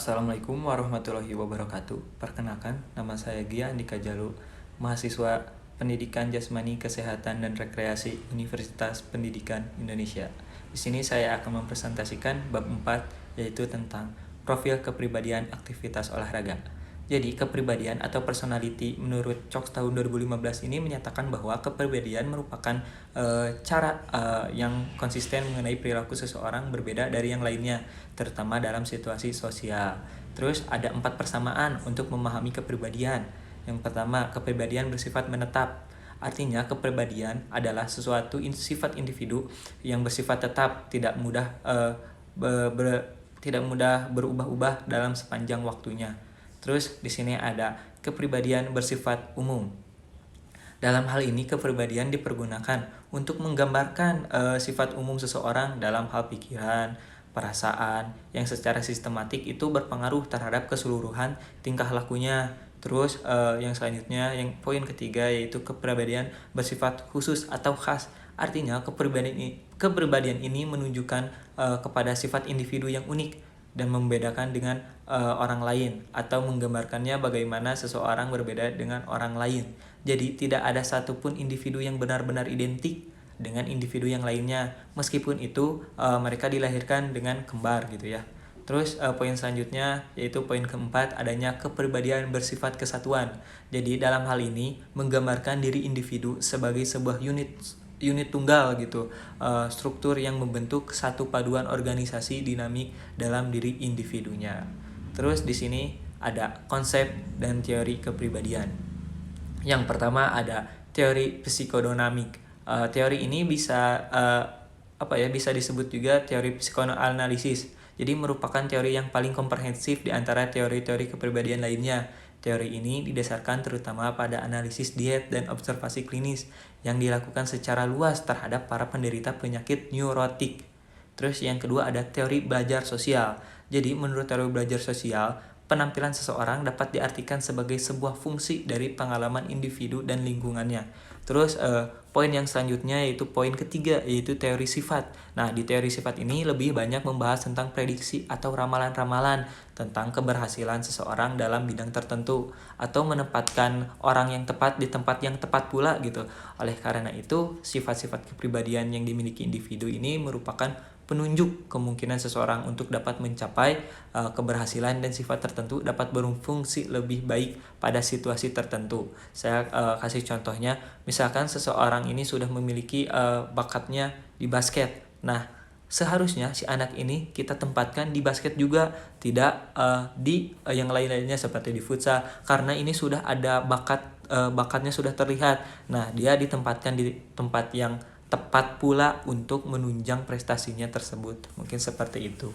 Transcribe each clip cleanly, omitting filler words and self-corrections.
Assalamualaikum warahmatullahi wabarakatuh. Perkenalkan, nama saya Gia Andika Jalu, mahasiswa Pendidikan Jasmani Kesehatan dan Rekreasi Universitas Pendidikan Indonesia. Di sini saya akan mempresentasikan bab 4, yaitu tentang profil kepribadian aktivitas olahraga. Jadi, kepribadian atau personality menurut CHOX tahun 2015 ini menyatakan bahwa kepribadian merupakan cara yang konsisten mengenai perilaku seseorang berbeda dari yang lainnya, terutama dalam situasi sosial. Terus ada 4 persamaan untuk memahami kepribadian. Yang pertama, kepribadian bersifat menetap. Artinya, kepribadian adalah sesuatu sifat individu yang bersifat tetap, tidak mudah berubah-ubah dalam sepanjang waktunya. Terus di sini ada kepribadian bersifat umum. Dalam hal ini kepribadian dipergunakan untuk menggambarkan sifat umum seseorang dalam hal pikiran, perasaan yang secara sistematik itu berpengaruh terhadap keseluruhan tingkah lakunya. Terus yang selanjutnya, yang poin ketiga, yaitu kepribadian bersifat khusus atau khas. Artinya kepribadian ini menunjukkan kepada sifat individu yang unik dan membedakan dengan orang lain, atau menggambarkannya bagaimana seseorang berbeda dengan orang lain. Jadi tidak ada satupun individu yang benar-benar identik dengan individu yang lainnya, meskipun itu mereka dilahirkan dengan kembar gitu ya. Terus poin selanjutnya, yaitu poin keempat, adanya kepribadian bersifat kesatuan. Jadi dalam hal ini menggambarkan diri individu sebagai sebuah unit tunggal gitu, struktur yang membentuk satu paduan organisasi dinamik dalam diri individunya. Terus di sini ada konsep dan teori kepribadian. Yang pertama ada teori psikodinamik. Teori ini bisa bisa disebut juga teori psikoanalisis. Jadi merupakan teori yang paling komprehensif di antara teori-teori kepribadian lainnya. Teori ini didasarkan terutama pada analisis diet dan observasi klinis yang dilakukan secara luas terhadap para penderita penyakit neurotik. Terus yang kedua ada teori belajar sosial. Jadi menurut teori belajar sosial, penampilan seseorang dapat diartikan sebagai sebuah fungsi dari pengalaman individu dan lingkungannya. Terus poin yang selanjutnya yaitu poin ketiga, yaitu teori sifat. Nah, di teori sifat ini lebih banyak membahas tentang prediksi atau ramalan-ramalan tentang keberhasilan seseorang dalam bidang tertentu, atau menempatkan orang yang tepat di tempat yang tepat pula gitu. Oleh karena itu, sifat-sifat kepribadian yang dimiliki individu ini merupakan penunjuk kemungkinan seseorang untuk dapat mencapai keberhasilan dan sifat tertentu dapat berfungsi lebih baik pada situasi tertentu. Saya kasih contohnya, misalkan seseorang ini sudah memiliki bakatnya di basket. Nah, seharusnya si anak ini kita tempatkan di basket juga, tidak di yang lain-lainnya seperti di futsal, karena ini sudah ada bakatnya sudah terlihat. Nah, dia ditempatkan di tempat yang tepat pula untuk menunjang prestasinya tersebut. Mungkin seperti itu.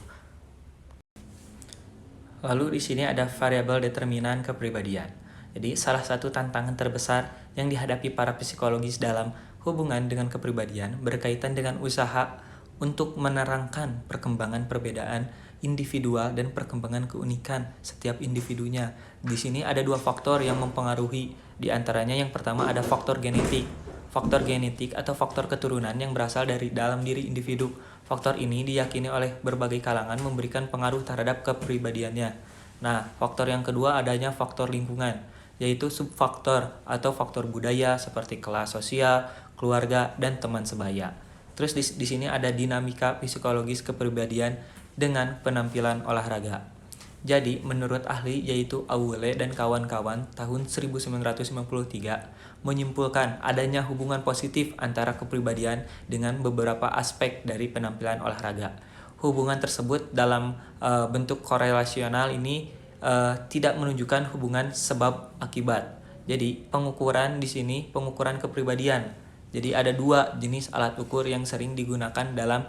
Lalu di sini ada variabel determinan kepribadian. Jadi salah satu tantangan terbesar yang dihadapi para psikologis dalam hubungan dengan kepribadian berkaitan dengan usaha untuk menerangkan perkembangan perbedaan individual dan perkembangan keunikan setiap individunya. Di sini ada 2 faktor yang mempengaruhi. Di antaranya yang pertama ada faktor genetik. Faktor genetik atau faktor keturunan yang berasal dari dalam diri individu. Faktor ini diyakini oleh berbagai kalangan memberikan pengaruh terhadap kepribadiannya. Nah, faktor yang kedua adanya faktor lingkungan, yaitu subfaktor atau faktor budaya seperti kelas sosial, keluarga, dan teman sebaya. Terus di sini ada dinamika psikologis kepribadian dengan penampilan olahraga. Jadi, menurut ahli yaitu Awole dan kawan-kawan tahun 1993 menyimpulkan adanya hubungan positif antara kepribadian dengan beberapa aspek dari penampilan olahraga. Hubungan tersebut dalam bentuk korelasional ini tidak menunjukkan hubungan sebab akibat. Jadi, pengukuran di sini pengukuran kepribadian. Jadi ada 2 jenis alat ukur yang sering digunakan dalam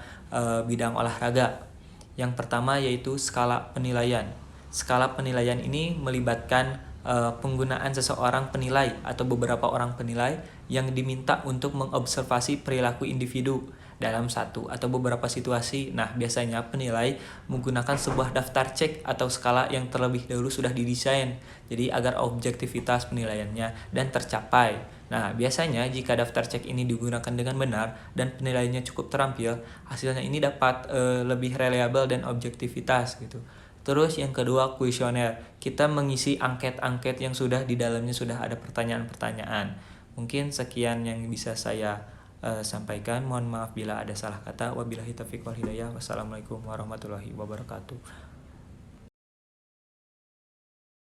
bidang olahraga. Yang pertama yaitu skala penilaian. Skala penilaian ini melibatkan penggunaan seseorang penilai atau beberapa orang penilai yang diminta untuk mengobservasi perilaku individu dalam satu atau beberapa situasi. Nah, biasanya penilai menggunakan sebuah daftar cek atau skala yang terlebih dahulu sudah didesain, jadi agar objektivitas penilaiannya dan tercapai. Nah, biasanya jika daftar cek ini digunakan dengan benar dan penilaiannya cukup terampil, hasilnya ini dapat lebih reliable dan objektivitas gitu. Terus yang kedua kuesioner. Kita mengisi angket-angket yang sudah di dalamnya sudah ada pertanyaan-pertanyaan. Mungkin sekian yang bisa saya sampaikan. Mohon maaf bila ada salah kata. Wabillahi taufiq wal hidayah. Wassalamualaikum warahmatullahi wabarakatuh.